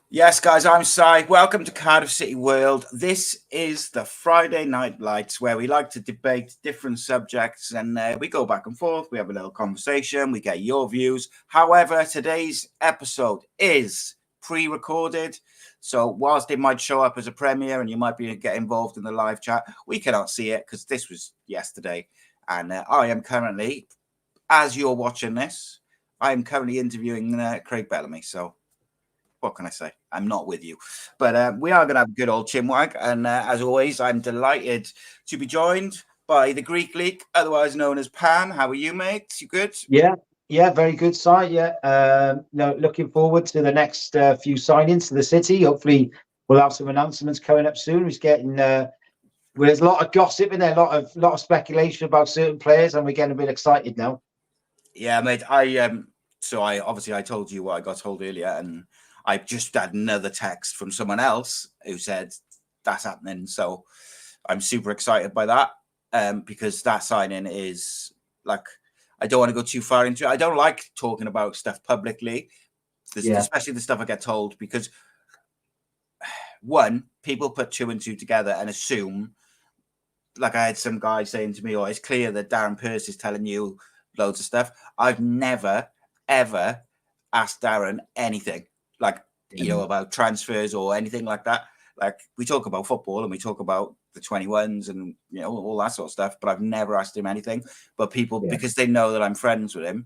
Yes, guys, I'm Si. Welcome to Cardiff City World. This is the Friday Night Lights, where we like to debate different subjects and we go back and forth. We have a little conversation. We get your views. However, today's episode is pre-recorded. So whilst it might show up as a premiere and you might get involved in the live chat, we cannot see it because this was yesterday. And I am currently, as you're watching this, I am currently interviewing Craig Bellamy. So what can I say? I'm not with you. But we are going to have a good old chinwag. And as always, I'm delighted to be joined by the Greek League, otherwise known as Pam. How are you, mate? You good? Yeah, very good, Si. Yeah, looking forward to the next few signings to the city. Hopefully, we'll have some announcements coming up soon. There's a lot of gossip in there, a lot of speculation about certain players, and we're getting a bit excited now. Yeah, mate. I told you what I got told earlier, and I just had another text from someone else who said that's happening. So I'm super excited by that because that signing is like, I don't want to go too far into it. I don't like talking about stuff publicly, especially the stuff I get told, because one, people put two and two together and assume, like I had some guy saying to me, it's clear that Darren Pearce is telling you loads of stuff. I've never, ever asked Darren anything. Like, about transfers or anything like that. Like, we talk about football and we talk about the 21s and, all that sort of stuff, but I've never asked him anything. But people, because they know that I'm friends with him,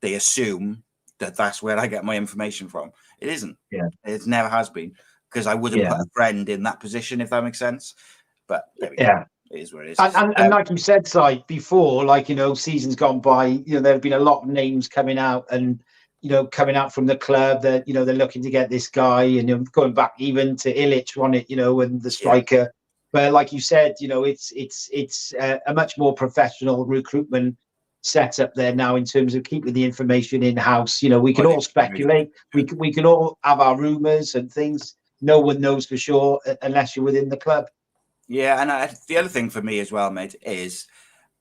they assume that that's where I get my information from. It isn't. Yeah. It never has been, because I wouldn't put a friend in that position, if that makes sense. But there we go. It is what it is. And like you said, Si, before, seasons gone by, there have been a lot of names coming out and, coming out from the club that, they're looking to get this guy, and going back even to Illich on it, and the striker. Yeah. But like you said, it's a much more professional recruitment setup there now in terms of keeping the information in house. We can all speculate. We can all have our rumors and things. No one knows for sure unless you're within the club. Yeah, and the other thing for me as well, mate, is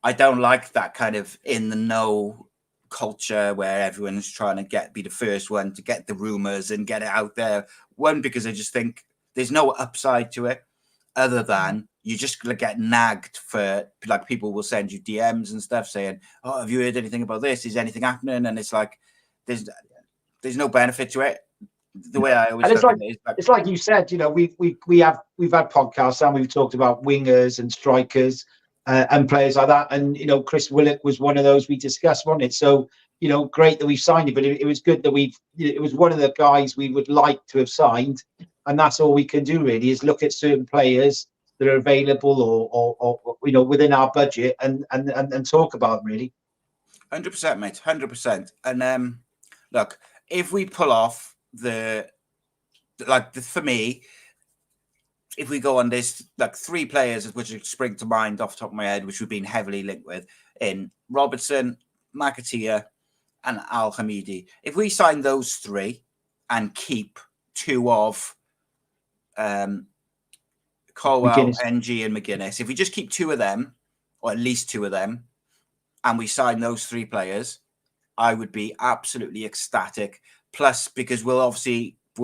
I don't like that kind of in the know culture where everyone's trying to be the first one to get the rumors and get it out there. One, because I just think there's no upside to it other than you just gonna get nagged for, like, people will send you DMs and stuff saying, "Oh, have you heard anything about this? Is anything happening?" And it's like there's no benefit to it. The way I always look at it is it's like you said, we've had podcasts and we've talked about wingers and strikers and players like that, and Chris Willock was one of those we discussed, wasn't it? So great that we've signed it, but it was good that it was one of the guys we would like to have signed, and that's all we can do really is look at certain players that are available or within our budget and talk about them, really. 100%, mate, 100%. And look, if we pull off for me, if we go on this, like, three players which spring to mind off the top of my head, which we've been heavily linked with, in Robertson, McAteer, and Al Hamidi. If we sign those three and keep two of Colwell, NG, and McGuinness, if we just keep two of them, or at least two of them, and we sign those three players, I would be absolutely ecstatic. Plus, because we'll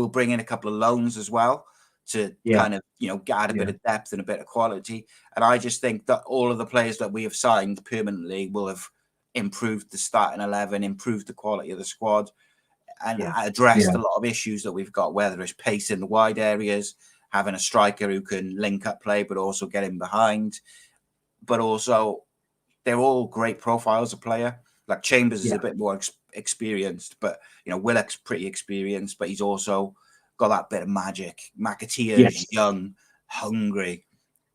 bring in a couple of loans as well to kind of, add a bit of depth and a bit of quality. And I just think that all of the players that we have signed permanently will have improved the starting 11, improved the quality of the squad, and addressed a lot of issues that we've got, whether it's pace in the wide areas, having a striker who can link up play, but also get in behind. But also, they're all great profiles of player. Like, Chambers is a bit more experienced, but Willock's pretty experienced, but he's also got that bit of magic. McAteer is young, hungry.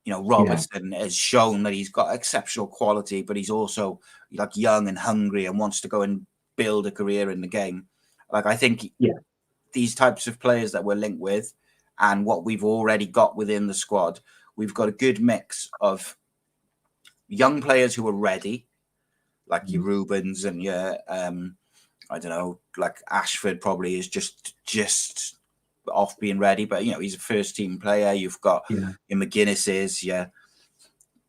Robertson has shown that he's got exceptional quality, but he's also like young and hungry and wants to go and build a career in the game. Like, I think these types of players that we're linked with and what we've already got within the squad, we've got a good mix of young players who are ready, like your Rubens and your, I don't know, like Ashford probably is just off being ready, but he's a first team player. You've got your McGuinness's, your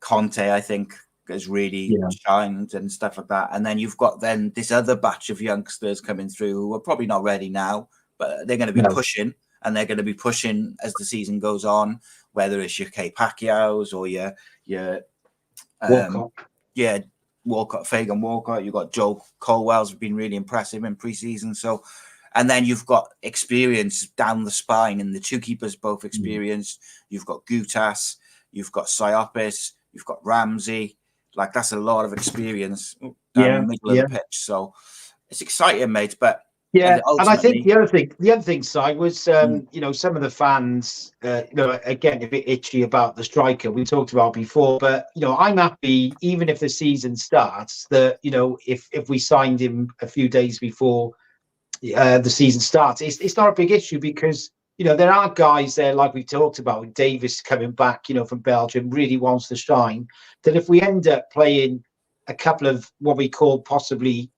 Conte, I think, has really shined and stuff like that. And then you've got this other batch of youngsters coming through who are probably not ready now, but they're going to be pushing, and they're going to be pushing as the season goes on, whether it's your K Pacquiao's or your Walcott, Fagan Walcott. You've got Joe Colwell's been really impressive in preseason. So, and then you've got experience down the spine, and the two keepers both experienced. You've got Gutas, you've got Siopis, you've got Ramsey. Like, that's a lot of experience down the middle of the pitch. So it's exciting, mate. But and I think the other thing, Si, was some of the fans, again, a bit itchy about the striker we talked about before. But I'm happy, even if the season starts, that if we signed him a few days before the season starts, it's not a big issue, because there are guys there, like we talked about, with Davis coming back, from Belgium, really wants to shine. That if we end up playing a couple of what we call possibly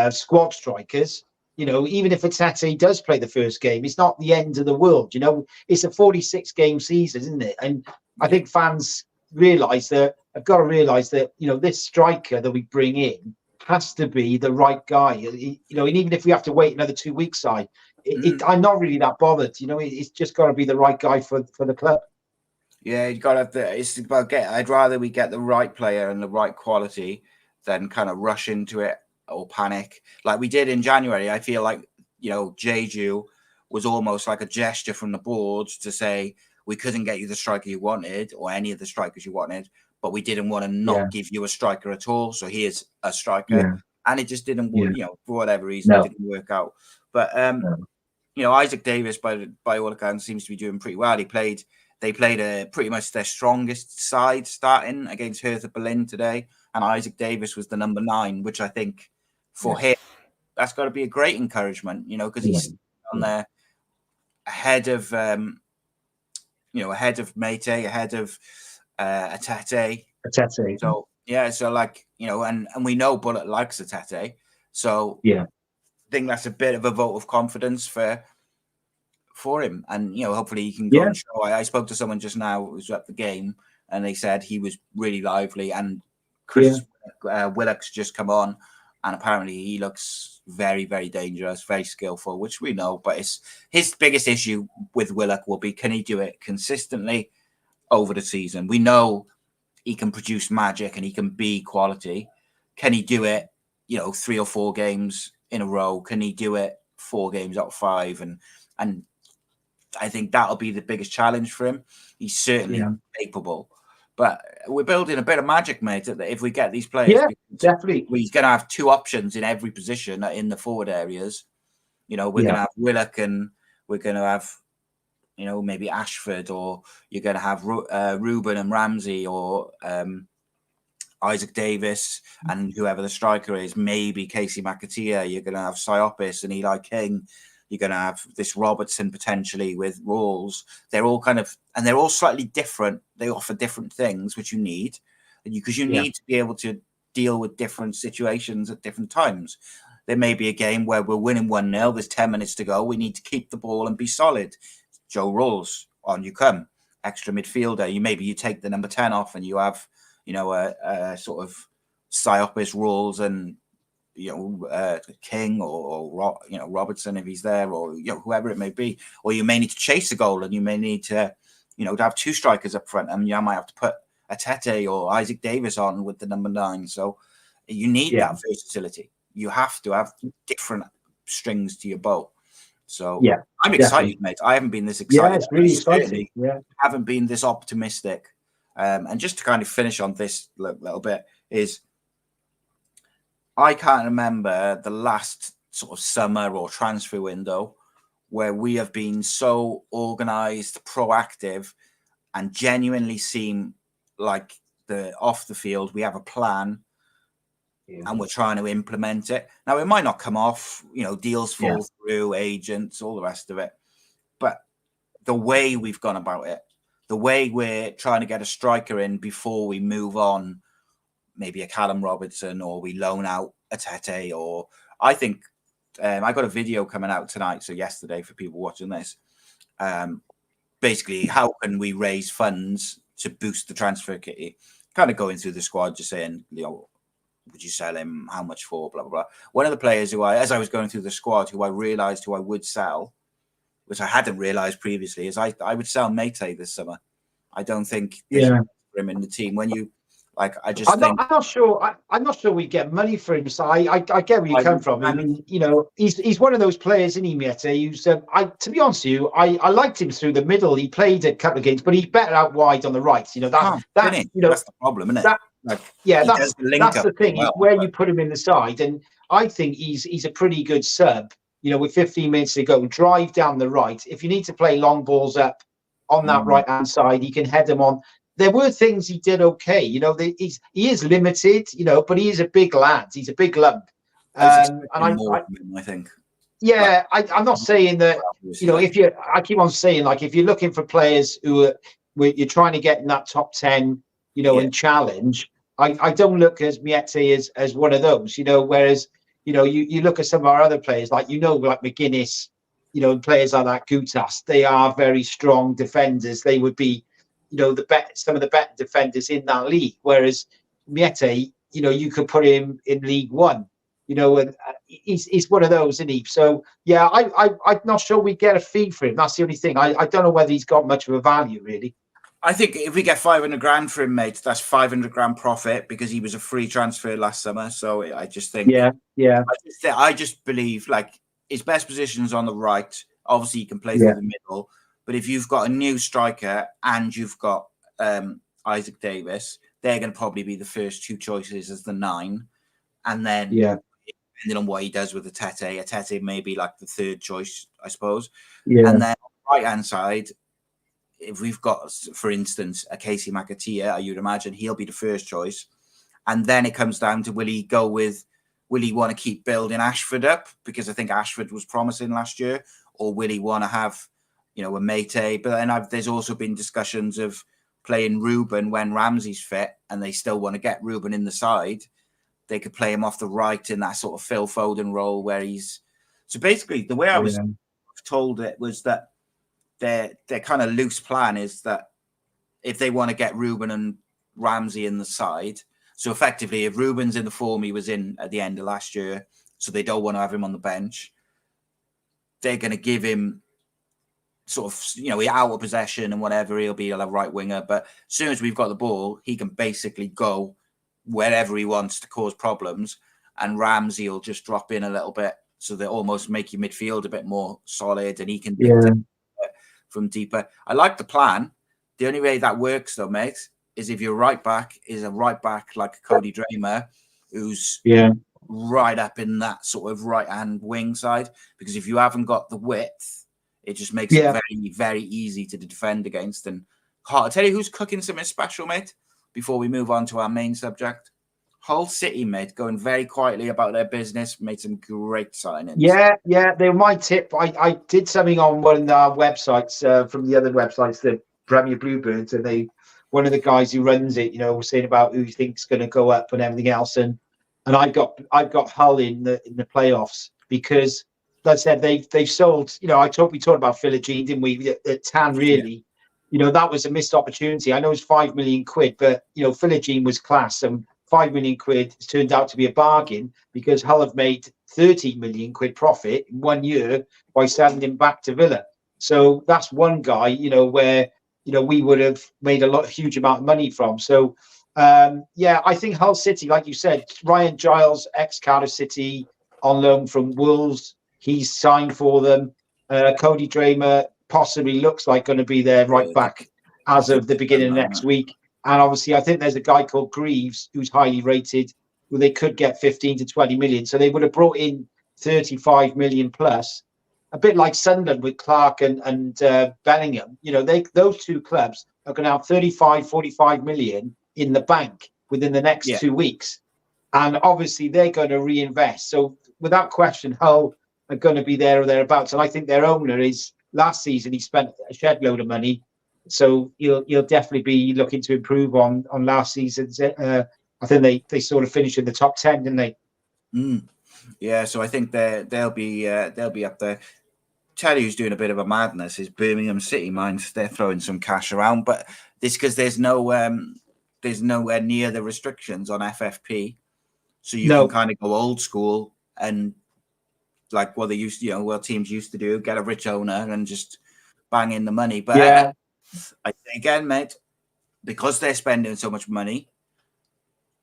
squad strikers, even if Atete does play the first game, it's not the end of the world. It's a 46-game season, isn't it? And I think fans have got to realise that, this striker that we bring in has to be the right guy. And even if we have to wait another 2 weeks, I'm not really that bothered. It's just got to be the right guy for the club. Yeah, you got to. It's about I'd rather we get the right player and the right quality than kind of rush into it or panic like we did in January. I feel like Jeju was almost like a gesture from the board to say we couldn't get you the striker you wanted or any of the strikers you wanted, but we didn't want to not give you a striker at all. So here's a striker, and it just didn't work. For whatever reason, it didn't work out. But Isaac Davis, by all accounts, seems to be doing pretty well. They played pretty much their strongest side starting against Hertha Berlin today, and Isaac Davis was the number 9, which I think for him, that's got to be a great encouragement, because he's on there ahead of Mate, ahead of Atete. So and we know Bullet likes Atete, so I think that's a bit of a vote of confidence for him, and hopefully he can go and show. I spoke to someone just now who was at the game, and they said he was really lively, and Chris Willock's just come on, and apparently he looks very, very dangerous, very skillful, which we know. But his biggest issue with Willock will be, can he do it consistently over the season? We know he can produce magic and he can be quality. Can he do it, 3 or 4 games in a row? Can he do it 4 games out of 5? And I think that'll be the biggest challenge for him. He's certainly capable. But we're building a bit of magic, mate, if we get these players. Yeah, definitely. He's going to have 2 options in every position in the forward areas. We're going to have Willock, and we're going to have, maybe Ashford, or you're going to have Ruben and Ramsey, or Isaac Davis, and whoever the striker is, maybe Casey McAteer. You're going to have Siopis and Eli King. You're going to have this Robertson potentially with Rawls. They're all they're all slightly different. They offer different things, which you need, because you need to be able to deal with different situations at different times. There may be a game where we're winning 1-0. There's 10 minutes to go. We need to keep the ball and be solid. Joe Rawls, on you come. Extra midfielder. You take the number 10 off, and you have, a sort of Siopis, Rawls, and King or Robertson if he's there, or whoever it may be. Or you may need to chase a goal, and you may need to to have 2 strikers up front, and you might have to put Atete or Isaac Davis on with the number 9. So you need that versatility. You have to have different strings to your bow. So I'm excited, mate. I haven't been this excited. Yeah, it's really exciting. Yeah, haven't been this optimistic. And just to kind of finish on this little bit is, I can't remember the last sort of summer or transfer window where we have been so organised, proactive, and genuinely seem like off the field we have a plan and we're trying to implement it. Now, it might not come off, deals fall through, agents, all the rest of it. But the way we've gone about it, the way we're trying to get a striker in before we move on, maybe a Callum Robertson, or we loan out a Tete, or I think I got a video coming out tonight, so yesterday for people watching this, Basically, how can we raise funds to boost the transfer kitty? Kind of going through the squad, just saying, would you sell him? How much for? Blah, blah, blah. One of the players as I was going through the squad, who I realised who I would sell, which I hadn't realised previously, is I would sell Mate this summer. I don't think there's for him in the team. When you I'm not sure. I'm not sure we get money for him. So I get where you come from. I mean, he's one of those players, isn't he, Miete? Who's to be honest with you, I liked him through the middle. He played a couple of games, but he's better out wide on the right. That's the problem, isn't it? That's the thing. Is where you put him in the side, and I think he's a pretty good sub. With 15 minutes to go, drive down the right. If you need to play long balls up on that right hand side, he can head them on. There were things he did okay. He is limited, but he is a big lad. He's a big lump. I think. Yeah, I'm not saying that. I keep on saying, if you're looking for players you're trying to get in that top 10, and challenge, I don't look as Miete as one of those. Whereas you look at some of our other players, like McGuinness, players like that, Gutas. They are very strong defenders. They would be some of the better defenders in that league. Whereas Miete, you could put him in League One, and he's one of those, isn't he? So yeah, I'm not sure we get a fee for him. That's the only thing. I don't know whether he's got much of a value, really. I think if we get 500 grand for him, mate, that's 500 grand profit because he was a free transfer last summer. So I just think, I just believe his best position is on the right. Obviously, he can play through the middle. But if you've got a new striker and you've got Isaac Davis, they're going to probably be the first two choices as the 9. And then, depending on what he does with Atete may be the third choice, I suppose. Yeah. And then on the right-hand side, if we've got, for instance, a Casey Makatia, you'd imagine he'll be the first choice. And then it comes down to will he want to keep building Ashford up? Because I think Ashford was promising last year. Or will he want to have a Mate? But then there's also been discussions of playing Ruben when Ramsey's fit, and they still want to get Ruben in the side. They could play him off the right in that sort of Phil Foden role where he's. So basically, the way I was told it was that their kind of loose plan is that if they want to get Ruben and Ramsey in the side, so effectively, if Ruben's in the form he was in at the end of last year, so they don't want to have him on the bench, they're going to give him sort of, out of possession and whatever, he'll be a right winger. But as soon as we've got the ball, he can basically go wherever he wants to cause problems. And Ramsey will just drop in a little bit. So they almost make your midfield a bit more solid and he can from deeper. I like the plan. The only way that works though, mate, is if your right back is a right back like Cody Dramer, who's right up in that sort of right-hand wing side. Because if you haven't got the width, it just makes it very, very easy to defend against. And I'll tell you who's cooking something special, mate, before we move on to our main subject. Hull City, mate, going very quietly about their business, made some great signings. Yeah, they were my tip. I did something on one of our websites from the other websites, the Premier Bluebirds, and one of the guys who runs it, was saying about who he thinks going to go up and everything else. And I've got Hull in the playoffs because, like I said, they've sold. We talked about Philogene, didn't we? At Tan, really. That was a missed opportunity. I know it's £5 million, but Philogene was class, and £5 million has turned out to be a bargain because Hull have made £30 million profit in 1 year by selling him back to Villa. So that's one guy, where we would have made a huge amount of money from. So I think Hull City, like you said, Ryan Giles, ex-Cardiff City, on loan from Wolves, he's signed for them. Cody Dramer possibly looks like going to be their right back as of the beginning of next week. And obviously, I think there's a guy called Greaves who's highly rated, who they could get 15 to 20 million. So they would have brought in 35 million plus, a bit like Sunderland with Clark and Bellingham. Those two clubs are going to have 35, 45 million in the bank within the next 2 weeks. And obviously, they're going to reinvest. So without question, Hull are going to be there or thereabouts. And I think their owner last season, he spent a shed load of money. So you'll definitely be looking to improve on last season's. I think they sort of finished in the top 10, didn't they? Yeah, so I think they'll be up there. tell you who's doing a bit of a madness is Birmingham City. Minds they're throwing some cash around, but this because there's nowhere near the restrictions on FFP, so you can No, kind of go old school and like what they used, what teams used to do, get a rich owner and just bang in the money. But yeah, I think again, mate, because they're spending so much money,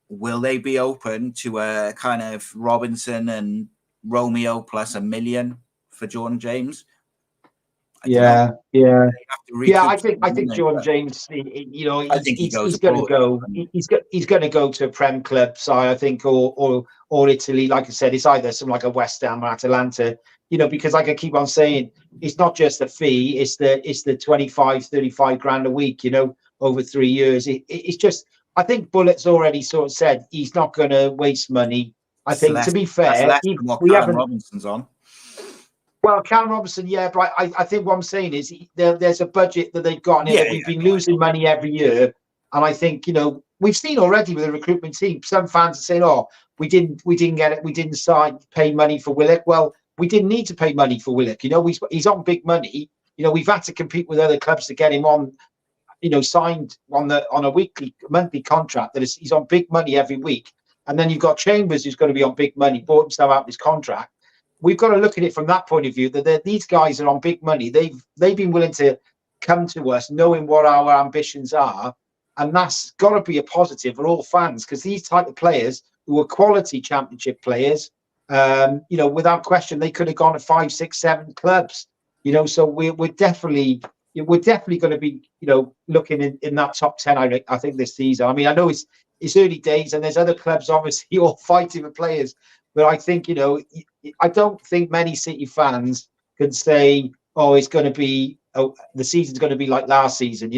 will they be open to a kind of Robinson and Romeo plus $1 million for Jordan James? I don't know. yeah, yeah. They have to Yeah, recoup some I think money, Jordan but James, I think he goes he's going to abroad. go. He's going to go to a Prem club side, I think, or Italy. Like I said, it's either some like a West Ham or Atalanta. Because like I keep on saying, it's not just the fee; it's the 25, 35 grand a week. Over 3 years. It's just, I think Bullett's already sort of said he's not going to waste money. I That's think, less, to be that's fair, less than what we Callum haven't. Robinson's on. Well, Callum Robinson, yeah, but I think what I'm saying is there's a budget that they've got in Yeah, that we've been no, I losing know. money every year, and I think we've seen already with the recruitment team. Some fans are saying, "Oh, we didn't get it, we didn't pay money for Willock." Well, we didn't need to pay money for Willock. He's on big money. We've had to compete with other clubs to get him on. Signed on a monthly contract that he's on big money every week, and then you've got Chambers who's going to be on big money, bought himself out of his contract. We've got to look at it from that point of view that these guys are on big money. They've been willing to come to us knowing what our ambitions are, and that's got to be a positive for all fans, because these type of players who are quality championship players, without question, they could have gone to 5, 6, 7 clubs. So we're definitely going to be looking in that top 10. I think this season. I mean, I know it's early days and there's other clubs obviously all fighting for players, but I think I don't think many City fans can say, "Oh, it's going to be the season's going to be like last season."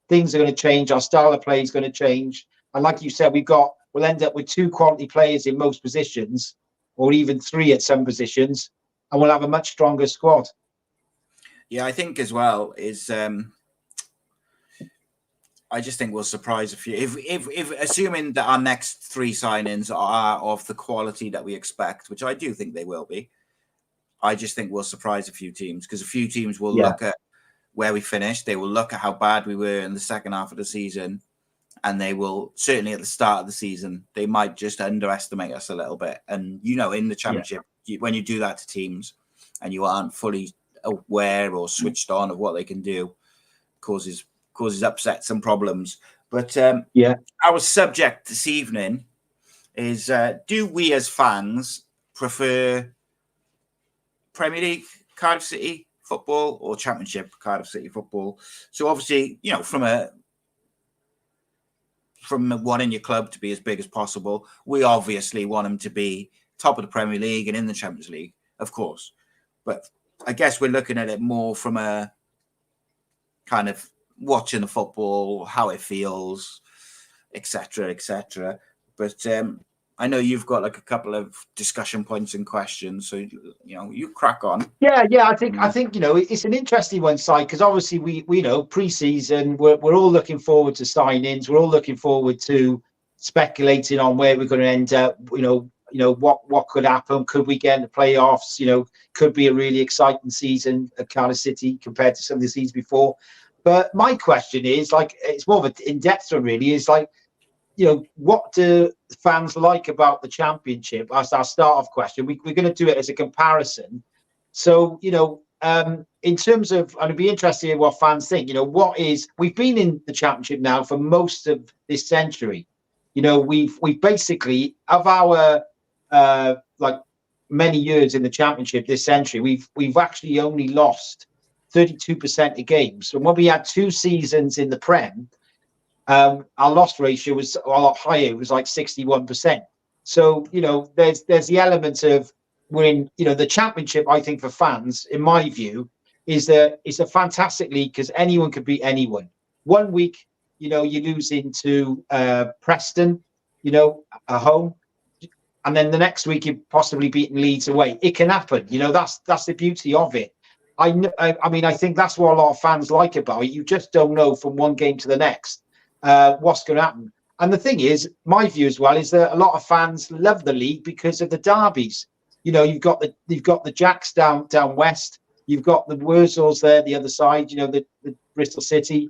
Things are going to change. Our style of play is going to change, and like you said, we'll end up with 2 quality players in most positions, or even 3 at some positions, and we'll have a much stronger squad. Yeah, I think as well is I just think we'll surprise a few. If assuming that our next 3 signings are of the quality that we expect, which I do think they will be, I just think we'll surprise a few teams, because a few teams will look at where we finished. They will look at how bad we were in the second half of the season, and they will certainly at the start of the season, they might just underestimate us a little bit. And in the championship, when you do that to teams and you aren't fully aware or switched on of what they can do, causes upsets and problems. But our subject this evening is: do we as fans prefer Premier League Cardiff City football or Championship Cardiff City football? So obviously, from wanting your club to be as big as possible, we obviously want them to be top of the Premier League and in the Champions League, of course. But I guess we're looking at it more from a kind of watching the football, how it feels, etc., etc. But I know you've got like a couple of discussion points and questions, so you crack on. Yeah. I think it's an interesting one, Si, because obviously we know pre-season we're all looking forward to signings. We're all looking forward to speculating on where we're going to end up. What could happen? Could we get in the playoffs? Could be a really exciting season at Cardiff City compared to some of the seasons before. But my question is, it's more of an in-depth one, really. Is what do fans like about the Championship? That's our start-off question. We're going to do it as a comparison. So, in terms of, and it'd be interesting in what fans think. We've been in the Championship now for most of this century. We've basically, of our many years in the Championship this century, we've actually only lost 32% of games. And when we had 2 seasons in the Prem, our loss ratio was a lot higher. It was like 61%. So, there's the element of we're in, the Championship, I think, for fans, in my view, is that it's a fantastic league because anyone could beat anyone. One week, you lose into Preston, at home. And then the next week, you're possibly beating Leeds away. It can happen. That's the beauty of it. I mean, I think that's what a lot of fans like about it. You just don't know from one game to the next what's going to happen. And the thing is, my view as well is that a lot of fans love the league because of the derbies. You've got the Jacks down west. You've got the Wurzels there, the other side, the Bristol City.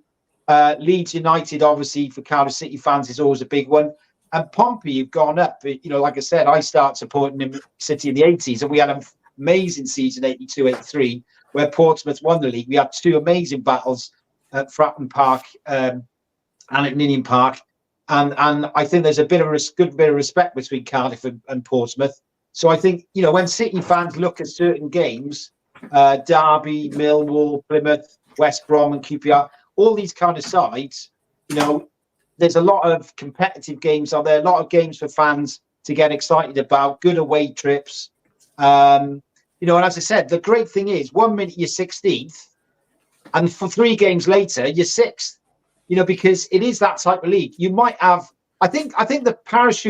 Leeds United, obviously, for Cardiff City fans, is always a big one. And Pompey have gone up. Like I said, I started supporting City in the 80s, and we had an amazing season, 82, 83, where Portsmouth won the league. We had two amazing battles at Fratton Park and at Ninian Park. And I think there's a good bit of respect between Cardiff and Portsmouth. So I think, when City fans look at certain games, Derby, Millwall, Plymouth, West Brom and QPR, all these kind of sides, there's a lot of competitive games out there, a lot of games for fans to get excited about, good away trips. And as I said, the great thing is 1 minute you're 16th and for 3 games later, you're 6th, because it is that type of league. You might have, I think the clubs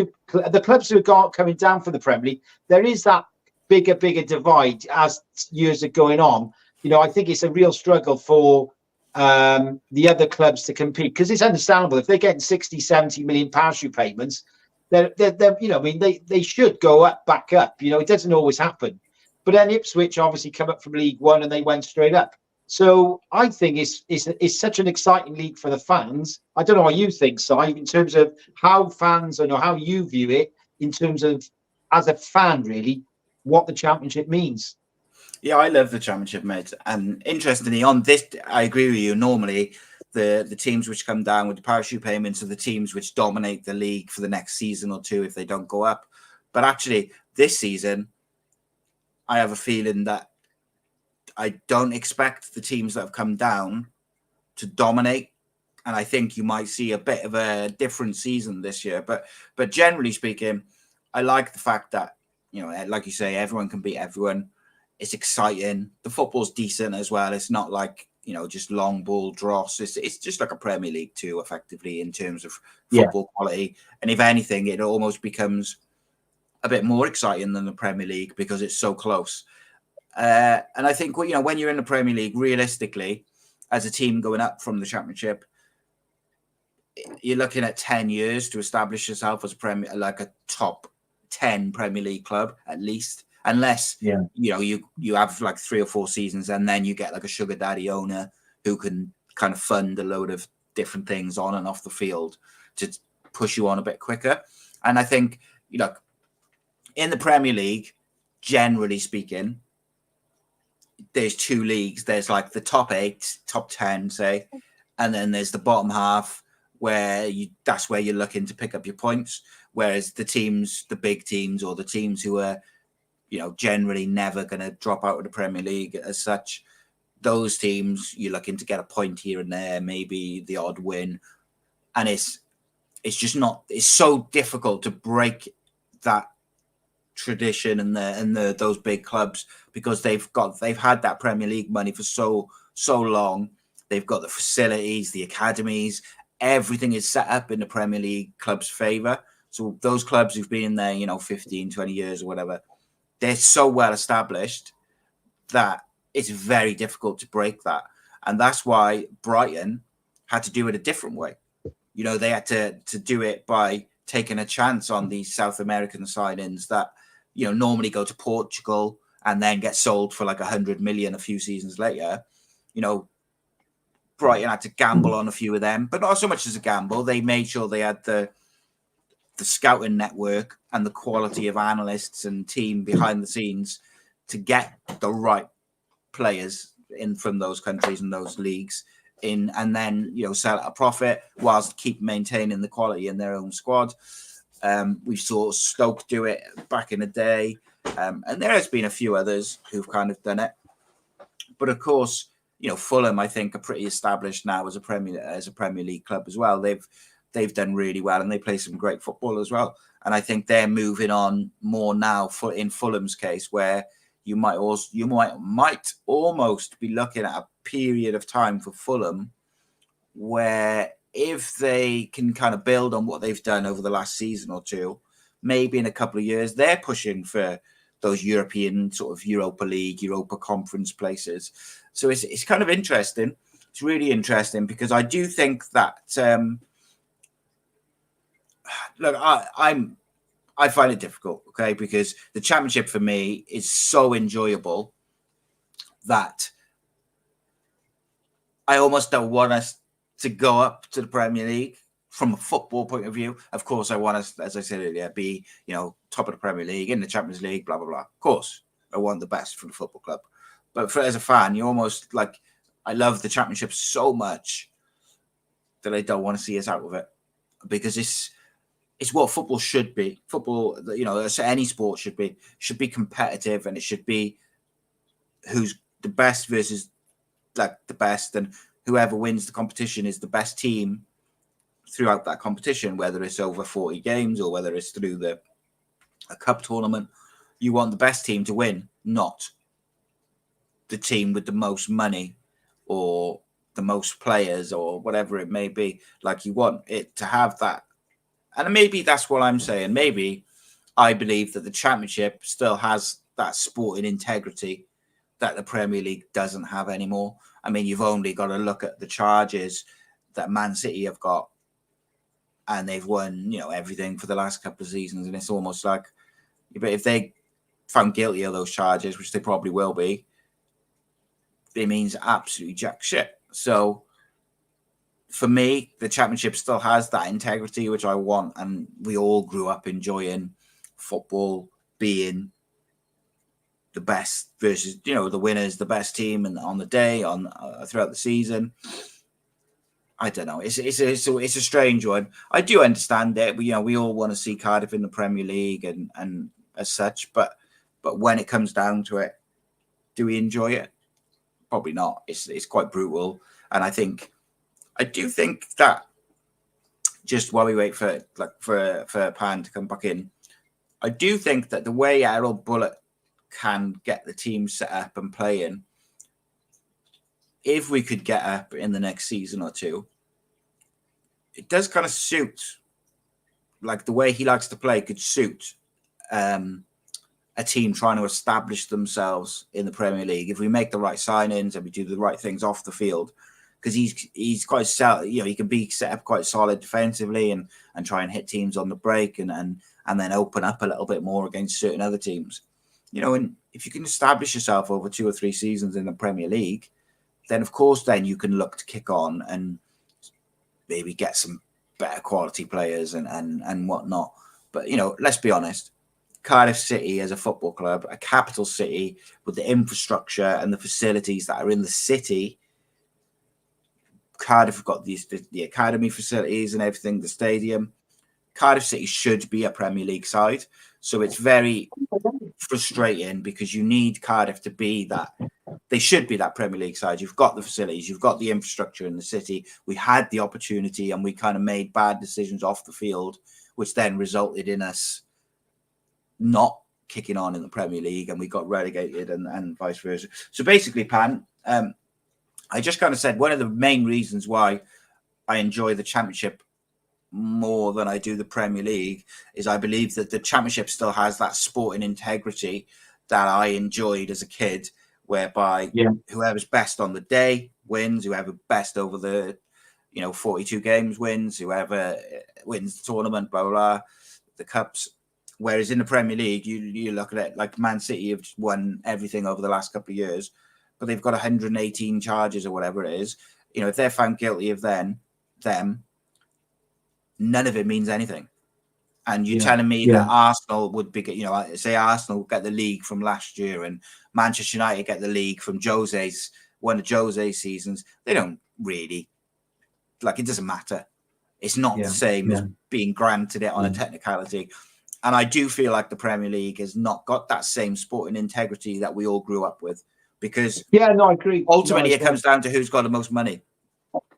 who are coming down for the Premier League, there is that bigger divide as years are going on. I think it's a real struggle for the other clubs to compete, because it's understandable if they're getting 60, 70 million parachute payments, they should go back up. It doesn't always happen. But then Ipswich obviously come up from League One and they went straight up. So I think it's such an exciting league for the fans. I don't know what you think, Si, in terms of how fans and how you view it, in terms of as a fan, really, what the Championship means. Yeah, I love the Championship, mate. And interestingly, on this, I agree with you. Normally, the teams which come down with the parachute payments are the teams which dominate the league for the next season or two if they don't go up. But actually, this season, I have a feeling that I don't expect the teams that have come down to dominate. And I think you might see a bit of a different season this year. But generally speaking, I like the fact that, like you say, everyone can beat everyone. It's exciting. The football's decent as well. It's not like, just long ball dross. It's just like a Premier League 2, effectively, in terms of football quality. And if anything, it almost becomes a bit more exciting than the Premier League because it's so close. And I think, when you're in the Premier League, realistically, as a team going up from the Championship, you're looking at 10 years to establish yourself as a top 10 Premier League club, at least. Unless you have like 3 or 4 seasons and then you get like a sugar daddy owner who can kind of fund a load of different things on and off the field to push you on a bit quicker. And I think, in the Premier League, generally speaking, there's 2 leagues. There's like the top 8, top 10, say, and then there's the bottom half where that's where you're looking to pick up your points. Whereas the big teams or the teams who are generally never going to drop out of the Premier League as such, those teams, you're looking to get a point here and there, maybe the odd win. And it's just not, it's so difficult to break that tradition and those big clubs because they've had that Premier League money for so long. They've got the facilities, the academies, everything is set up in the Premier League club's favor. So those clubs who've been in there, 15, 20 years or whatever, they're so well established that it's very difficult to break that. And that's why Brighton had to do it a different way. They had to do it by taking a chance on these South American signings that, normally go to Portugal and then get sold for like 100 million a few seasons later. Brighton had to gamble on a few of them, but not so much as a gamble. They made sure they had the scouting network and the quality of analysts and team behind the scenes to get the right players in from those countries and those leagues in, and then sell at a profit whilst keep maintaining the quality in their own squad. We saw Stoke do it back in the day, and there has been a few others who've kind of done it. But of course, Fulham, I think, are pretty established now as a Premier League club as well. They've done really well and they play some great football as well. And I think they're moving on more now in Fulham's case, where you might almost be looking at a period of time for Fulham where if they can kind of build on what they've done over the last season or two, maybe in a couple of years, they're pushing for those European sort of Europa League, Europa Conference places. So it's kind of interesting. It's really interesting because I do think that, look, I find it difficult, okay, because the Championship for me is so enjoyable that I almost don't want us to go up to the Premier League from a football point of view. Of course, I want us, as I said earlier, be, top of the Premier League, in the Champions League, blah, blah, blah. Of course, I want the best for the football club. But as a fan, you're almost like, I love the Championship so much that I don't want to see us out of it, because it's what football should be. Football, any sport should be competitive, and it should be who's the best versus like the best, and whoever wins the competition is the best team throughout that competition, whether it's over 40 games or whether it's through a cup tournament. You want the best team to win, not the team with the most money or the most players or whatever it may be. Like, you want it to have that. And maybe that's what I'm saying. Maybe I believe that the Championship still has that sporting integrity that the Premier League doesn't have anymore. I mean, you've only got to look at the charges that Man City have got, and they've won, everything for the last couple of seasons. And it's almost like, but if they found guilty of those charges, which they probably will be, it means absolutely jack shit. So for me, the Championship still has that integrity, which I want. And we all grew up enjoying football being the best versus, the winners, the best team, and on the day, throughout the season. I don't know. It's a strange one. I do understand it. We all want to see Cardiff in the Premier League and as such, but when it comes down to it, do we enjoy it? Probably not. It's quite brutal, and I do think that, just while we wait for Pan to come back in, I do think that the way Errol Bullock can get the team set up and playing, if we could get up in the next season or two, it does kind of suit, like the way he likes to play could suit a team trying to establish themselves in the Premier League. If we make the right signings and we do the right things off the field, because he's quite he can be set up quite solid defensively and try and hit teams on the break and then open up a little bit more against certain other teams. And if you can establish yourself over 2 or 3 seasons in the Premier League, then of course, then you can look to kick on and maybe get some better quality players and whatnot. But, let's be honest, Cardiff City as a football club, a capital city with the infrastructure and the facilities that are in the city, Cardiff have got the academy facilities and everything, the stadium. Cardiff City should be a Premier League side. So it's very frustrating, because you need Cardiff to be that. They should be that Premier League side. You've got the facilities, you've got the infrastructure in the city. We had the opportunity and we kind of made bad decisions off the field, which then resulted in us not kicking on in the Premier League, and we got relegated and vice versa. So basically, Pan, I just kind of said one of the main reasons why I enjoy the Championship more than I do the Premier League is I believe that the Championship still has that sporting integrity that I enjoyed as a kid, whereby whoever's best on the day wins, whoever best over the 42 games wins, whoever wins the tournament, blah, blah, blah, the cups. Whereas in the Premier League, you look at it like Man City have won everything over the last couple of years, but they've got 118 charges or whatever it is. If they're found guilty of them, none of it means anything. And you're telling me that Arsenal would be, say Arsenal get the league from last year and Manchester United get the league from one of Jose's seasons. They don't really, it doesn't matter. It's not the same as being granted it on a technicality. And I do feel like the Premier League has not got that same sporting integrity that we all grew up with, because I agree. Ultimately, it comes down to who's got the most money.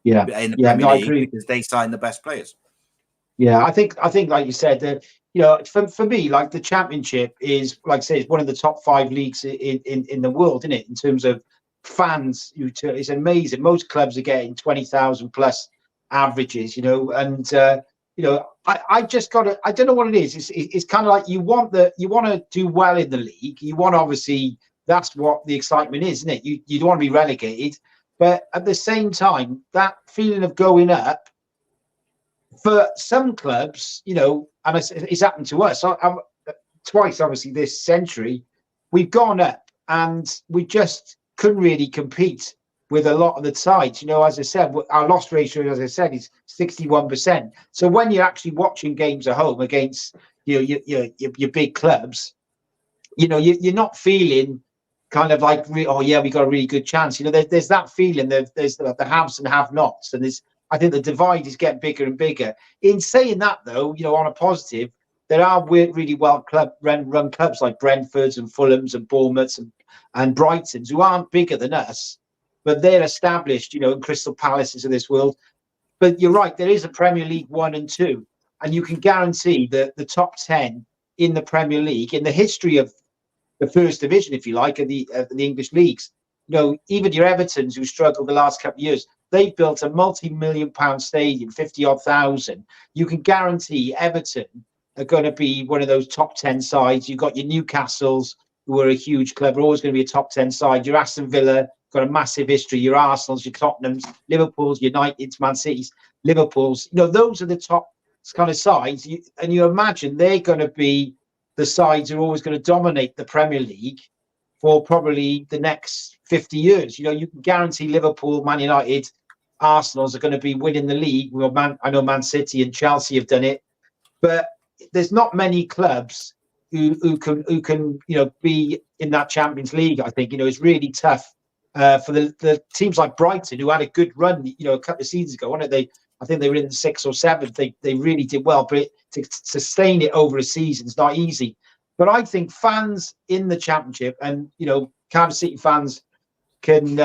In the Premier League, because they sign the best players. Yeah, I think, like you said, that for me, like the Championship is, like I say, it's one of the top 5 leagues in the world, isn't it? In terms of fans, it's amazing. Most clubs are getting 20,000 plus averages, and I just got to. I don't know what it is. It's kind of like you want to do well in the league. You want, obviously, that's what the excitement is, isn't it? You don't want to be relegated, but at the same time, that feeling of going up. For some clubs, and it's happened to us twice, obviously, this century, we've gone up and we just couldn't really compete with a lot of the sides. As I said, our loss ratio, as I said, is 61%. So when you're actually watching games at home against your big clubs, you're not feeling kind of like, oh yeah, we got a really good chance. There's that feeling. There's the haves and have-nots, and I think the divide is getting bigger and bigger. In saying that, though, on a positive, there are really well run clubs like Brentford's and Fulham's and Bournemouth's and Brighton's who aren't bigger than us, but they're established, in Crystal Palaces of this world. But you're right, there is a Premier League 1 and 2, and you can guarantee that the top 10 in the Premier League, in the history of the first division, if you like, of the English leagues, even your Evertons, who struggled the last couple of years, they've built a multi-million-pound stadium, 50-odd thousand. You can guarantee Everton are going to be one of those top 10 sides. You've got your Newcastles, who are a huge club, are always going to be a top 10 side. Your Aston Villa, got a massive history. Your Arsenals, your Tottenhams, Liverpool's, United's, Man City's, Liverpool's. Those are the top kind of sides. And you imagine they're going to be the sides who are always going to dominate the Premier League for probably the next 50 years. You can guarantee Liverpool, Man United, Arsenal's are going to be winning the league. I know Man City and Chelsea have done it, but there's not many clubs who can be in that Champions League. I think it's really tough for the teams like Brighton, who had a good run a couple of seasons ago. I think they were in the 6th or 7th. They really did well, but to sustain it over a season is not easy. But I think fans in the Championship, and Cardiff City fans can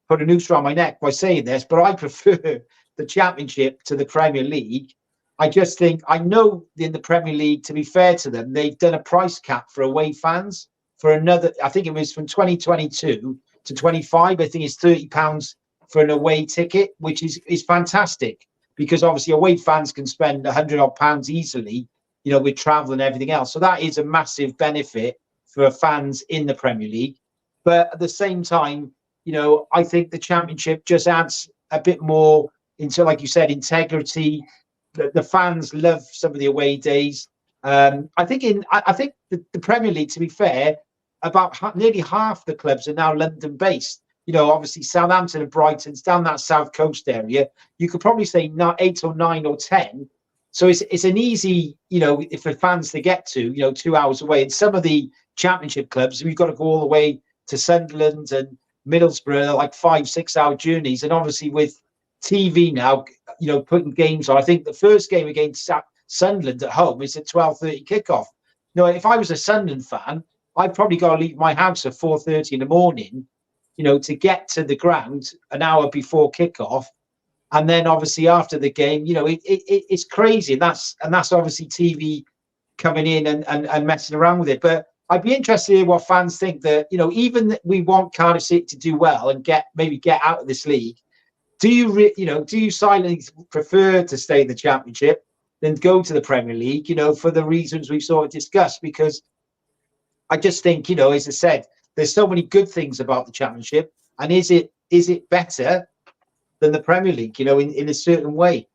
put a noose around my neck by saying this, but I prefer the Championship to the Premier League. I just think, I know in the Premier League, to be fair to them, they've done a price cap for away fans for another, I think it was from 2022 to 25. I think it's £30 for an away ticket, which is fantastic, because obviously away fans can spend £100 easily, with travel and everything else. So that is a massive benefit for fans in the Premier League. But at the same time, I think the Championship just adds a bit more into, like you said, integrity. The fans love some of the away days. I think the Premier League, to be fair, about nearly half the clubs are now London-based. Obviously Southampton and Brighton's down that south coast area. You could probably say 8 or 9 or 10. So it's an easy, if the fans to get to, 2 hours away. And some of the Championship clubs, we've got to go all the way to Sunderland and Middlesbrough, like 5-6 hour journeys. And obviously with TV now, putting games on. I think the first game against Sunderland at home is at 12:30 kickoff. If I was a Sunderland fan, I'd probably got to leave my house at 4:30 in the morning, to get to the ground an hour before kickoff. And then obviously after the game, it's crazy. And that's obviously TV coming in and messing around with it. But I'd be interested in what fans think that, even that we want Cardiff City to do well and maybe get out of this league. Do you silently prefer to stay in the Championship than go to the Premier League, for the reasons we've sort of discussed? Because I just think, as I said, there's so many good things about the Championship. And is it better than the Premier League, in a certain way?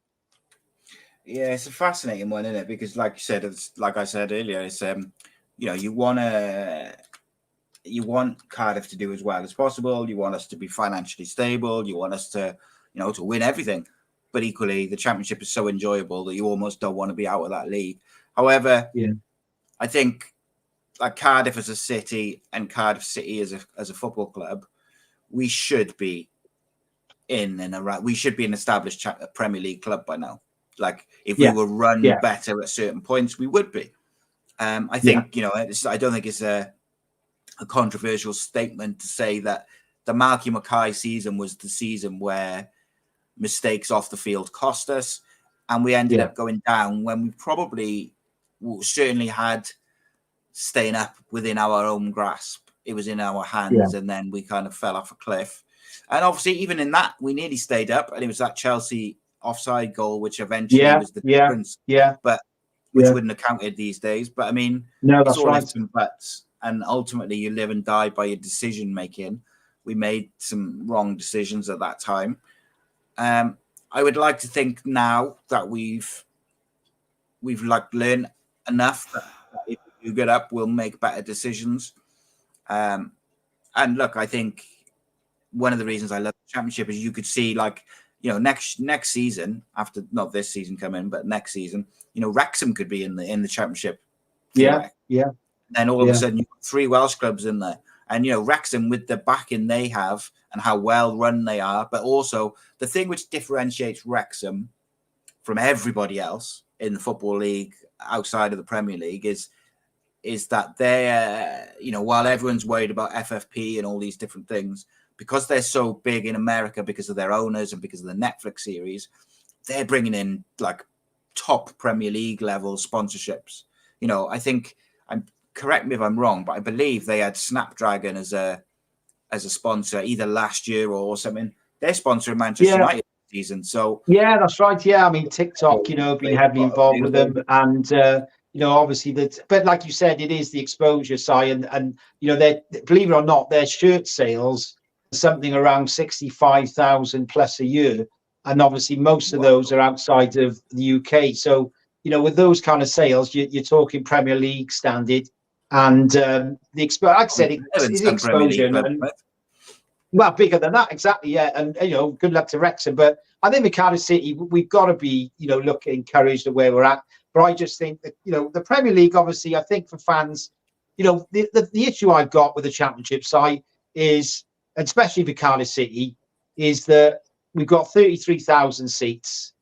Yeah, it's a fascinating one, isn't it? Because like you said, like I said earlier, it's you want Cardiff to do as well as possible. You want us to be financially stable. You want us to to win everything. But equally, the Championship is so enjoyable that you almost don't want to be out of that league. However, I think like Cardiff as a city and Cardiff City as a football club, we should be in and around. We should be an established Premier League club by now. Like if we were run better at certain points, we would be. I think I don't think it's a controversial statement to say that the Malky Mackay season was the season where mistakes off the field cost us, and we ended up going down when we probably certainly had staying up within our own grasp. It was in our hands, and then we kind of fell off a cliff. And obviously, even in that, we nearly stayed up, and it was that Chelsea offside goal, which eventually was the difference. But which wouldn't have counted these days. But I mean, it's all ifs and buts, and ultimately, you live and die by your decision making. We made some wrong decisions at that time. I would like to think now that we've like learned enough that if we get up, we'll make better decisions. And look, I think one of the reasons I love the Championship is you could see, like, you know, next season, after not this season coming, but next season, you know, Wrexham could be in the Championship. Yeah. Then all of a sudden, you've got 3 Welsh clubs in there, and you know, Wrexham, with the backing they have and how well run they are, but also the thing which differentiates Wrexham from everybody else in the Football League outside of the Premier League is that they're, you know, while everyone's worried about FFP and all these different things, because they're so big in America because of their owners and because of the Netflix series, they're bringing in like top Premier League level sponsorships. You know, I think, correct me if I'm wrong, but I believe they had Snapdragon as a sponsor either last year or something. They're sponsoring Manchester United this season. So yeah, that's right. Yeah, I mean, TikTok, you know, been heavily involved with them, and you know, obviously that. But like you said, it is the exposure side, and you know, they, believe it or not, their shirt sales something around 65,000 plus a year, and obviously most of those are outside of the UK. So you know, with those kind of sales, you're talking Premier League standard, and like I said, it's exposure and well, bigger than that, exactly. Yeah, and you know, good luck to Wrexham, but I think with Cardiff City, we've got to be, you know, encouraged at where we're at. But I just think that, you know, the Premier League, obviously, I think for fans, you know, the issue I've got with the Championship side is, especially for Cardiff City, is that we've got 33,000 seats,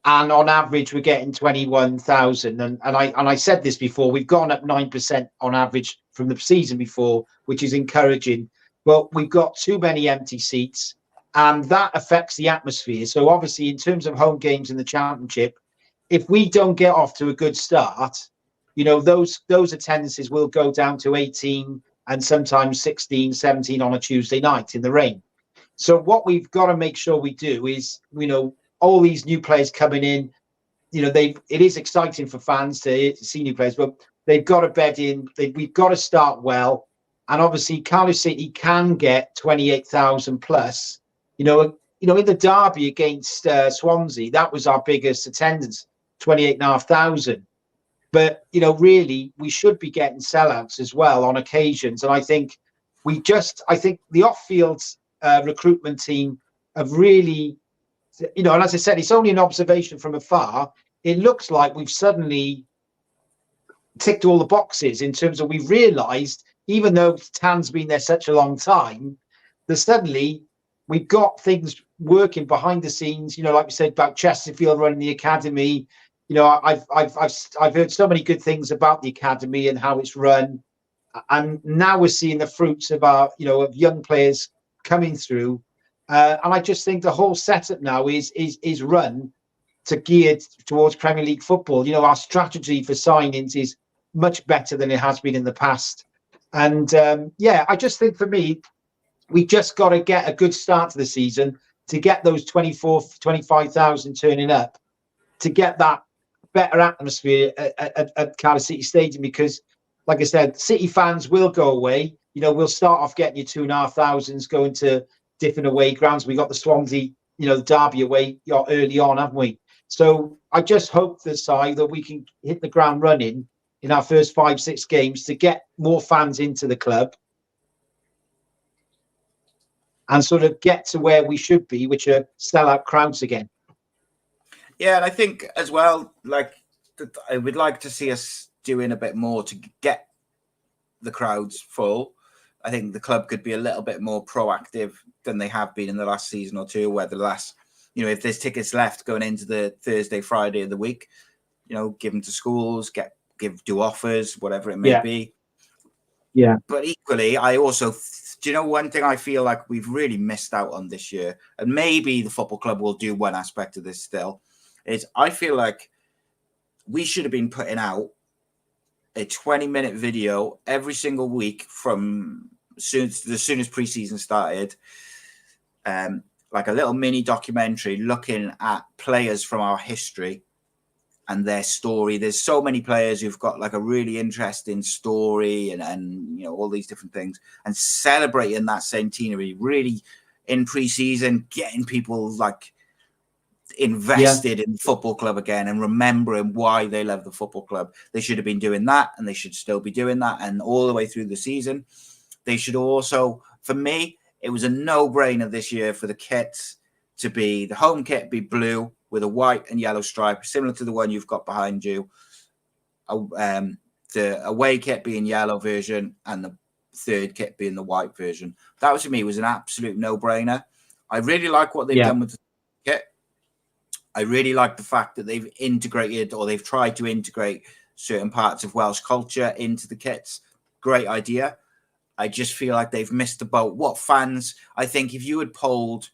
and on average we're getting 21,000. And I said this before, we've gone up 9% on average from the season before, which is encouraging. But we've got too many empty seats, and that affects the atmosphere. So obviously, in terms of home games in the Championship, if we don't get off to a good start, you know, those attendances will go down to 18 and sometimes 16, 17 on a Tuesday night in the rain. So what we've got to make sure we do is, you know, all these new players coming in, you know, it is exciting for fans to see new players, but they've got to bed in. We've got to start well. And obviously, Cardiff City can get 28,000 plus. You know, in the derby against Swansea, that was our biggest attendance, 28,500. But you know, really, we should be getting sellouts as well on occasions. And I think the off-field recruitment team have really, you know, and as I said, it's only an observation from afar. It looks like we've suddenly ticked all the boxes in terms of we've realised, even though Tan's been there such a long time, that suddenly we've got things working behind the scenes. You know, like we said about Chesterfield running the academy. You know, I've heard so many good things about the academy and how it's run, and now we're seeing the fruits of our, you know, of young players coming through. And I just think the whole setup now is run to geared towards Premier League football. You know, our strategy for signings is much better than it has been in the past. And I just think for me, we just got to get a good start to the season to get those 25,000 turning up, to get that better atmosphere at Cardiff City Stadium. Because, like I said, City fans will go away. You know, we'll start off getting your 2,500 going to different away grounds. We got the Swansea, you know, the derby away early on, haven't we? So I just hope this side that we can hit the ground running in our first 5-6 games to get more fans into the club and sort of get to where we should be, which are sellout crowds again. Yeah, and I think as well, like, I would like to see us doing a bit more to get the crowds full. I think the club could be a little bit more proactive than they have been in the last season or two, where the last, you know, if there's tickets left going into the Thursday, Friday of the week, you know, give them to schools, do offers, whatever it may be. Yeah. But equally, I also, do you know one thing I feel like we've really missed out on this year, and maybe the football club will do one aspect of this still, is I feel like we should have been putting out a 20-minute video every single week from as soon as pre-season started, like a little mini documentary looking at players from our history and their story. There's so many players who've got like a really interesting story and you know, all these different things, and celebrating that centenary really in pre-season, getting people like invested in the football club again and remembering why they love the football club. They should have been doing that, and they should still be doing that, and all the way through the season. They should also, for me, it was a no-brainer this year for the kits to be the home kit be blue with a white and yellow stripe, similar to the one you've got behind you. The away kit being yellow version and the third kit being the white version. That was, to me, was an absolute no-brainer. I really like what they've done with the kit. I really like the fact that they've integrated, or they've tried to integrate, certain parts of Welsh culture into the kits. Great idea. I just feel like they've missed the boat. What fans, I think if you had polled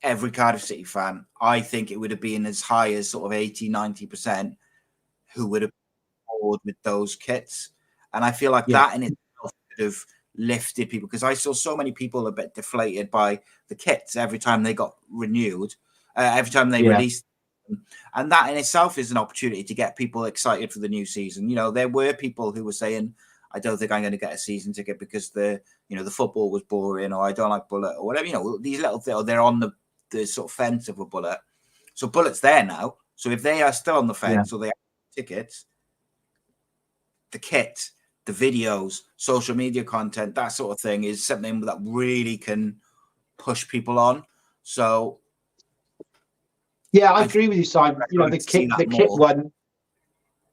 every Cardiff City fan, I think it would have been as high as sort of 80, 90% who would have been bored with those kits. And I feel like that in itself could have lifted people, because I saw so many people a bit deflated by the kits every time they got renewed, every time they released them. And that in itself is an opportunity to get people excited for the new season. You know, there were people who were saying, I don't think I'm going to get a season ticket because the football was boring, or I don't like Bullet, or whatever. You know, these little things, they're on the sort of fence of a Bullet. So Bullet's there now. So if they are still on the fence, or they have tickets, the kit, the videos, social media content, that sort of thing is something that really can push people on. So yeah, I agree with you, Simon. You know, the kit one.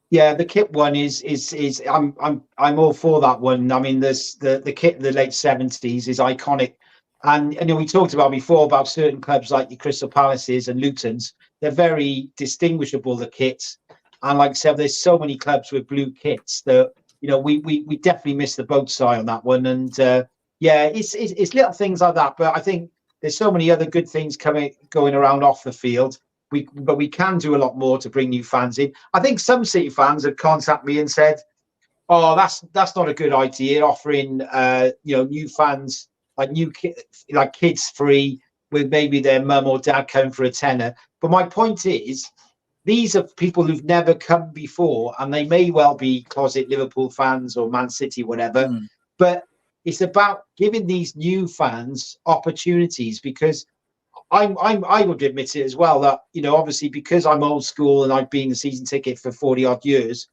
Yeah, the kit one is I'm all for that one. I mean, the kit in the late 70s is iconic. And you know, we talked about before about certain clubs like the Crystal Palaces and Luton's. They're very distinguishable, the kits. And like I said, there's so many clubs with blue kits that, you know, we definitely missed the boat side on that one. And it's little things like that. But I think there's so many other good things going around off the field. But we can do a lot more to bring new fans in. I think some City fans have contacted me and said, "Oh, that's not a good idea. Offering new fans like kids free with maybe their mum or dad coming for a tenner." But my point is, these are people who've never come before, and they may well be closet Liverpool fans or Man City, whatever. But it's about giving these new fans opportunities, because I would admit it as well that, you know, obviously because I'm old school and I've been a season ticket for 40 odd years,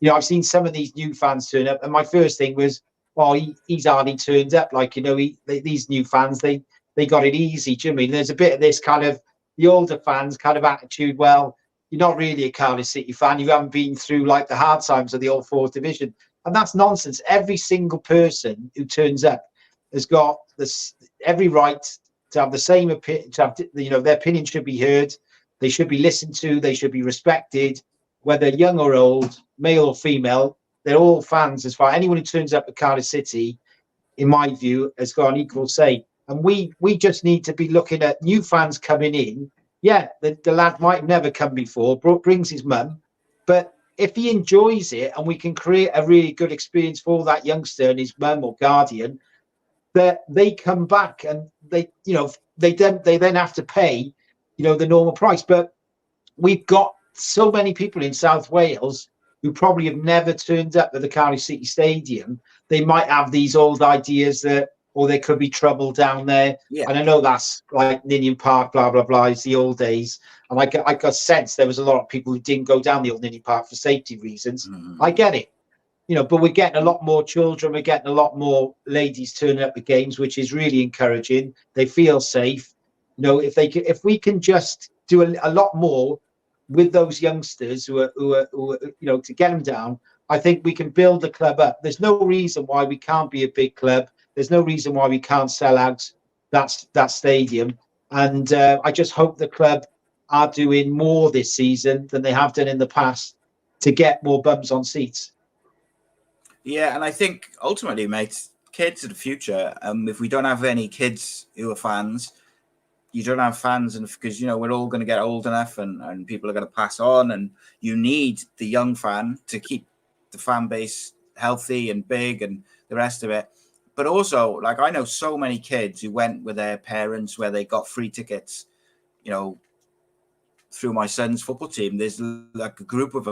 you know, I've seen some of these new fans turn up, and my first thing was, well, he's hardly turned up. Like, you know, these new fans, they got it easy. Do you know what I mean? There's a bit of this kind of the older fans kind of attitude. Well, you're not really a Cardiff City fan. You haven't been through like the hard times of the old fourth division, and that's nonsense. Every single person who turns up has got every right to have the same opinion, to have, you know, their opinion should be heard. They should be listened to. They should be respected, whether young or old, male or female. They're all fans. As far anyone who turns up at Cardiff City, in my view, has got an equal say. And we just need to be looking at new fans coming in. Yeah, the lad might have never come before, brings his mum, but if he enjoys it and we can create a really good experience for that youngster and his mum or guardian, that they come back and they then have to pay, you know, the normal price. But we've got so many people in South Wales who probably have never turned up at the Cardiff City Stadium. They might have these old ideas that, or there could be trouble down there. Yeah. And I know that's like Ninian Park, blah, blah, blah. It's the old days. And I got sense there was a lot of people who didn't go down the old Ninian Park for safety reasons. I get it. You know, but we're getting a lot more children. We're getting a lot more ladies turning up at games, which is really encouraging. They feel safe. You know, if we can just do a lot more with those youngsters who are, you know, to get them down, I think we can build the club up. There's no reason why we can't be a big club. There's no reason why we can't sell out that stadium. And I just hope the club are doing more this season than they have done in the past to get more bums on seats. Yeah, and I think ultimately, mate, kids are the future. If we don't have any kids who are fans, you don't have fans, and because, you know, we're all going to get old enough, and people are going to pass on, and you need the young fan to keep the fan base healthy and big and the rest of it. But also, like, I know so many kids who went with their parents where they got free tickets, you know, through my son's football team. There's like a group of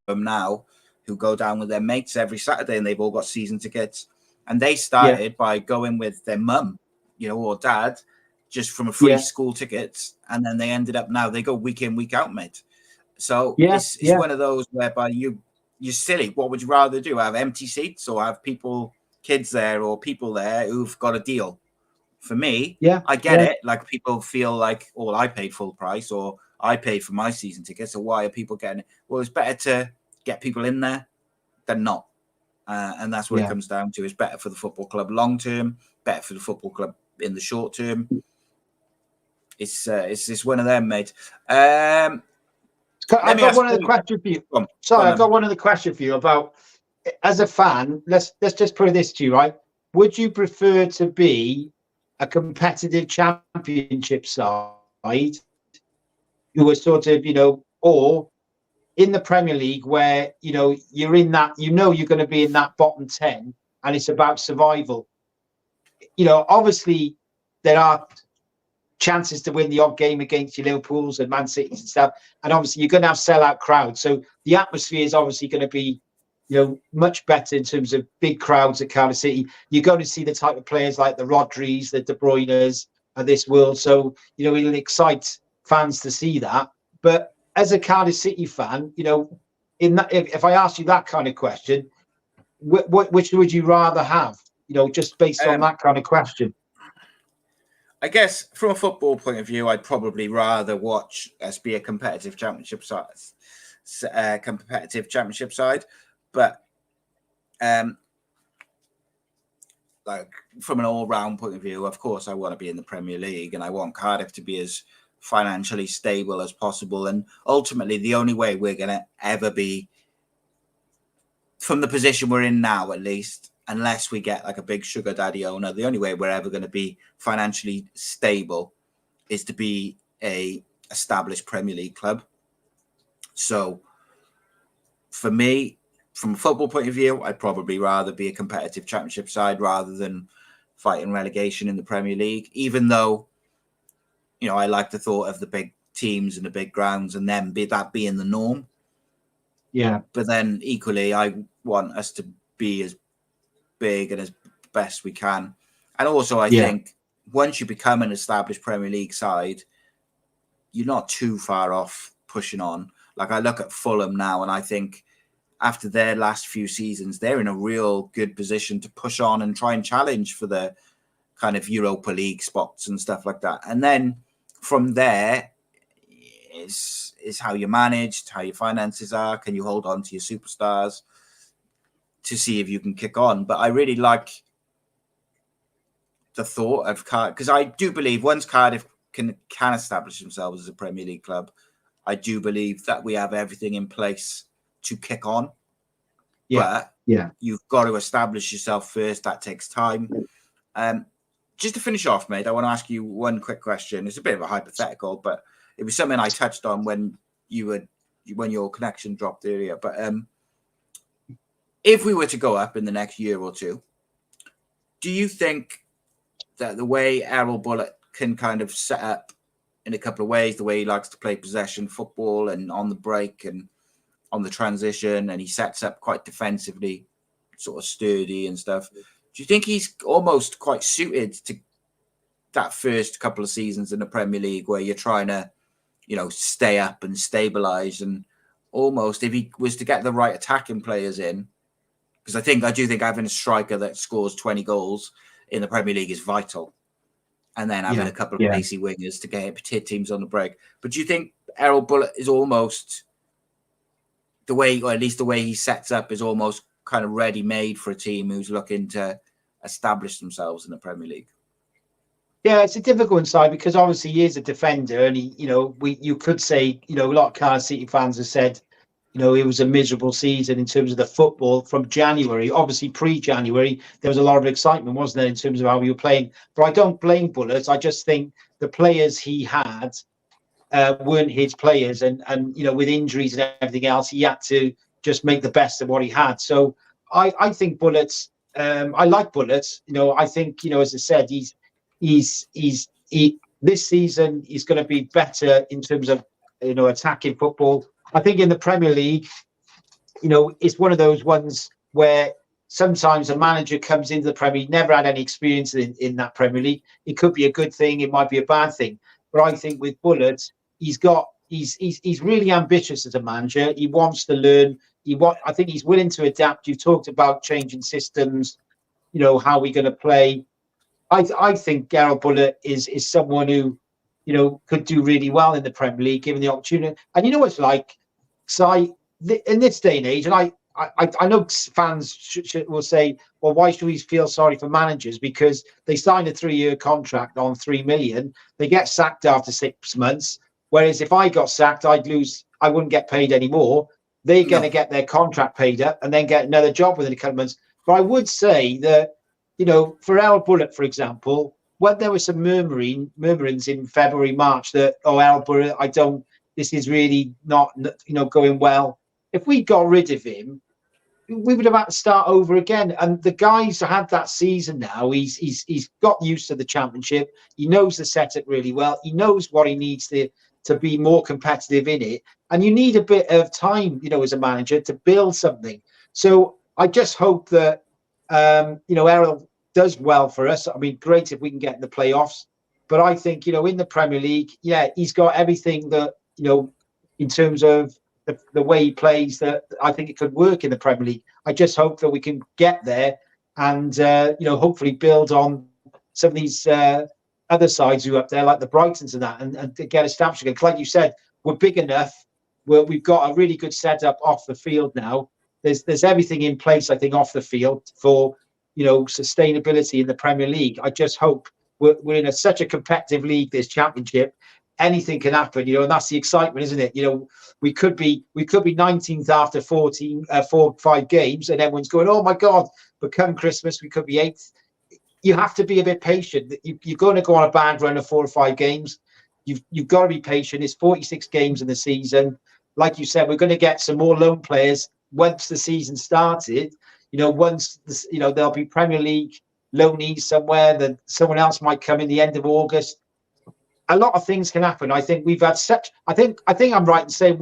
them now who go down with their mates every Saturday, and they've all got season tickets. And they started by going with their mum, you know, or dad, just from a free school tickets. And then they ended up, now they go week in, week out, mate. So it's one of those whereby you're silly. What would you rather do? Have empty seats or have people kids there or people there who've got a deal. For me, Yeah, I get it. Like people feel like, oh, I paid full price or I paid for my season ticket. So why are people getting it? Well, it's better to get people in there than not. And that's what it comes down to. It's better for the football club long term, better for the football club in the short term. It's one of them, mate. I've got one other question for you. Sorry, I've got one other question for you about, as a fan, let's just put this to you, right? Would you prefer to be a competitive championship side who are sort of, or in the Premier League where, you're in that, you're going to be in that bottom 10 and it's about survival? Obviously there are chances to win the odd game against your Liverpools and Man Cities and stuff. And obviously you're going to have sellout crowds. So the atmosphere is obviously going to be, much better in terms of big crowds at Cardiff City. You're going to see the type of players like the Rodris, the De Bruynes of this world. So, it'll excite fans to see that. But as a Cardiff City fan, in that, if I asked you that kind of question, which would you rather have? Just based on that kind of question. I guess from a football point of view, I'd probably rather watch us be a competitive championship side. But like from an all-round point of view, of course, I want to be in the Premier League and I want Cardiff to be as financially stable as possible. And ultimately, the only way we're going to ever be, from the position we're in now, at least, unless we get like a big sugar daddy owner, the only way we're ever going to be financially stable is to be a established Premier League club. So for me, from a football point of view, I'd probably rather be a competitive championship side rather than fighting relegation in the Premier League, even though, I like the thought of the big teams and the big grounds and then that being the norm. Yeah. But then equally, I want us to be as big and as best we can. And also, I think once you become an established Premier League side, you're not too far off pushing on. Like I look at Fulham now and I think after their last few seasons, they're in a real good position to push on and try and challenge for the kind of Europa League spots and stuff like that. And then from there is how you're managed, how your finances are. Can you hold on to your superstars to see if you can kick on? But I really like the thought of Cardiff, because I do believe once Cardiff can establish themselves as a Premier League club, I do believe that we have everything in place to kick on. But you've got to establish yourself first. That takes time. Just to finish off, mate, I want to ask you one quick question. It's a bit of a hypothetical, but it was something I touched on when your connection dropped earlier. But if we were to go up in the next year or two, do you think that the way Errol Bullitt can kind of set up in a couple of ways, the way he likes to play possession football and on the break and on the transition, and he sets up quite defensively, sort of sturdy and stuff, do you think he's almost quite suited to that first couple of seasons in the Premier League where you're trying to, stay up and stabilise, and almost if he was to get the right attacking players in, because I do think having a striker that scores 20 goals in the Premier League is vital, and then having a couple of pacey wingers to hit teams on the break. But do you think Errol Bullitt is almost the way, or at least the way he sets up, is almost kind of ready-made for a team who's looking to establish themselves in the Premier League? Yeah, it's a difficult inside because obviously he is a defender, and you could say, a lot of Cardiff City fans have said, it was a miserable season in terms of the football from January. Obviously, pre-January, there was a lot of excitement, wasn't there, in terms of how we were playing. But I don't blame Bullitt. I just think the players he had weren't his players, and with injuries and everything else, he had to just make the best of what he had. So I think Bullitt's. I like Bullitt. I think as I said, he's this season he's going to be better in terms of attacking football. I think in the Premier League, it's one of those ones where sometimes a manager comes into the Premier League, never had any experience in that Premier League. It could be a good thing, it might be a bad thing. But I think with Bullitt, he's really ambitious as a manager. He wants to learn. I think he's willing to adapt. You've talked about changing systems. how we're going to play. I think Gerald Bullitt is someone who, could do really well in the Premier League given the opportunity. And you know what it's like, in this day and age, and I know fans will say, well, why should we feel sorry for managers? Because they signed a 3-year contract on 3 million. They get sacked after 6 months. Whereas if I got sacked, I wouldn't get paid anymore. They're going to get their contract paid up and then get another job within a couple of months. But I would say that, for Al Bullitt, for example, when there was some murmurings in February, March that, Al Bullitt, this is really not, going well. If we got rid of him, we would have had to start over again. And the guy's had that season now. He's got used to the Championship. He knows the setup really well. He knows what he needs to be more competitive in it. And you need a bit of time, as a manager to build something. So I just hope that, Errol does well for us. I mean, great if we can get in the playoffs. But I think, in the Premier League, he's got everything that, in terms of the way he plays, that I think it could work in the Premier League. I just hope that we can get there and, hopefully build on some of these other sides who are up there, like the Brightons and that, and to get established again. Like you said, we're big enough. We've got a really good setup off the field now. There's everything in place, I think, off the field for, sustainability in the Premier League. I just hope we're in such a competitive league, this Championship. Anything can happen, and that's the excitement, isn't it? We could be 19th after 4 or 5 games, and everyone's going, oh my God, but come Christmas, we could be 8th. You have to be a bit patient. You're going to go on a bad run of 4 or 5 games. You've got to be patient. It's 46 games in the season. Like you said, we're going to get some more loan players once the season started. Once there'll be Premier League loanees somewhere, that someone else might come in the end of August. A lot of things can happen. I think we've had I think I'm right in saying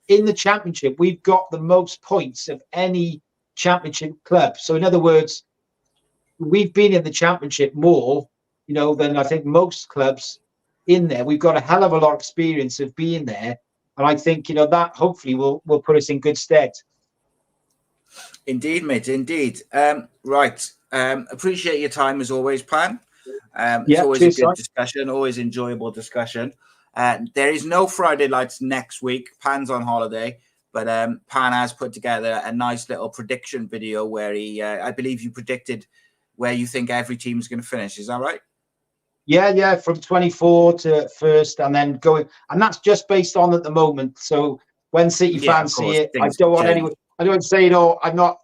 in the Championship, we've got the most points of any Championship club. So in other words, we've been in the Championship more, than I think most clubs in there. We've got a hell of a lot of experience of being there. And I think, that hopefully will put us in good stead. Indeed, mate. Indeed. Right. Appreciate your time as always, Pan. It's always a good discussion, always enjoyable discussion. There is no Friday Lights next week. Pan's on holiday, but Pan has put together a nice little prediction video where I believe you predicted where you think every team is going to finish. Is that right? Yeah, from 24 to first, and then going, and that's just based on at the moment. So when City fans see it, I don't want anyone. I don't say I'm not,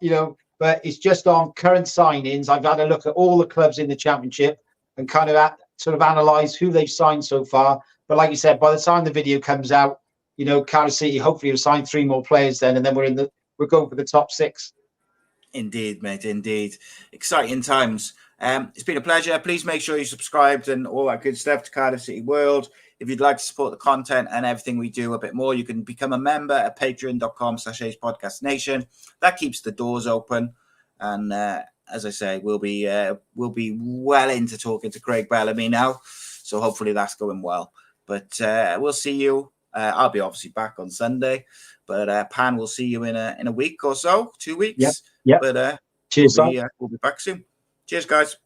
but it's just on current signings. I've had a look at all the clubs in the Championship and kind of sort of analyse who they've signed so far. But like you said, by the time the video comes out, Cardiff City hopefully will sign 3 more players then, and then we're going for the top 6. Indeed, mate. Indeed, exciting times. It's been a pleasure. Please make sure you subscribed and all that good stuff to Cardiff City World. If you'd like to support the content and everything we do a bit more, you can become a member at patreon.com/podcastnation. That keeps the doors open. And as I say, we'll be well into talking to Craig Bellamy now. So hopefully that's going well. But we'll see you. I'll be obviously back on Sunday. But Pan, we'll see you in a week or so, 2 weeks. Yeah. But cheers. We'll be back soon. Cheers, guys.